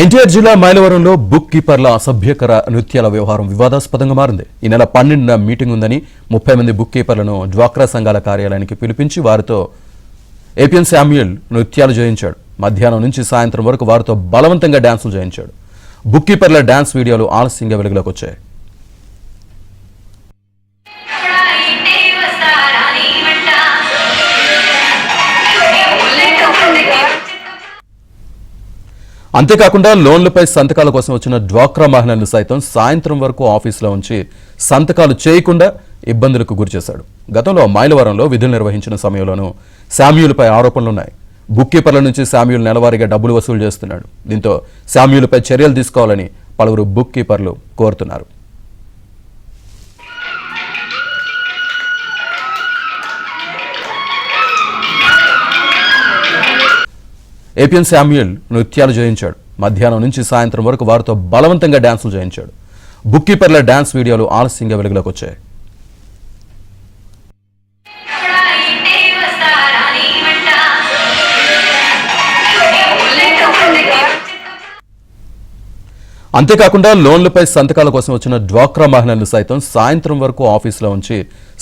ఎన్టీఆర్ జిల్లా మైలవరంలో బుక్ కీపర్ల అసభ్యకర నృత్యాల వ్యవహారం వివాదాస్పదంగా మారింది. ఈ నెల 12న మీటింగ్ ఉందని 30 మంది బుక్ కీపర్లను డ్వాక్రా సంఘాల కార్యాలయానికి పిలిపించి వారితో ఏపీఎన్ శామ్యూల్ నృత్యాలు చేయించాడు. మధ్యాహ్నం నుంచి సాయంత్రం వరకు వారితో బలవంతంగా డాన్సులు చేయించాడు. బుక్ కీపర్ల డాన్స్ వీడియోలు ఆలస్యంగా వెలుగులోకి వచ్చాయి. అంతేకాకుండా లోన్లపై సంతకాల కోసం వచ్చిన డ్వాక్రా మహిళలను సైతం సాయంత్రం వరకు ఆఫీసులో ఉంచి సంతకాలు చేయకుండా ఇబ్బందులకు గురిచేశాడు. గతంలో మైలవరంలో విధులు నిర్వహించిన సమయంలోనూ శామ్యూల్పై ఆరోపణలున్నాయి. బుక్ కీపర్ల నుంచి శామ్యూల్ నెలవారీగా డబ్బులు వసూలు చేస్తున్నాడు. దీంతో శామ్యూల్పై చర్యలు తీసుకోవాలని పలువురు బుక్ కీపర్లు కోరుతున్నారు. ఏపీఎన్ శామ్యూల్ నృత్యాలు చేయించాడు. మధ్యాహ్నం నుంచి సాయంత్రం వరకు వారితో బలవంతంగా డాన్సులు చేయించాడు. బుక్ కీపర్ల డాన్స్ వీడియోలు ఆలస్యంగా వెలుగులోకి వచ్చాయి. అంతేకాకుండా లోన్లపై సంతకాల కోసం వచ్చిన డ్వాక్రా మహిళలను సైతం సాయంత్రం వరకు ఆఫీసులో ఉంచి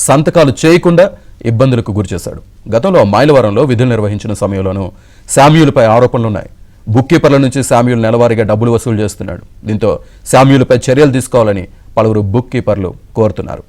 సంతకాలు చేయకుండా ఇబ్బందులకు గురిచేశాడు. గతంలో మైలవరంలో విధులు నిర్వహించిన సమయంలోనూ శామ్యూల్పై ఆరోపణలున్నాయి. బుక్ కీపర్ల నుంచి శామ్యూల్ నెలవారీగా డబ్బులు వసూలు చేస్తున్నాడు. దీంతో శామ్యూల్పై చర్యలు తీసుకోవాలని పలువురు బుక్ కీపర్లు కోరుతున్నారు.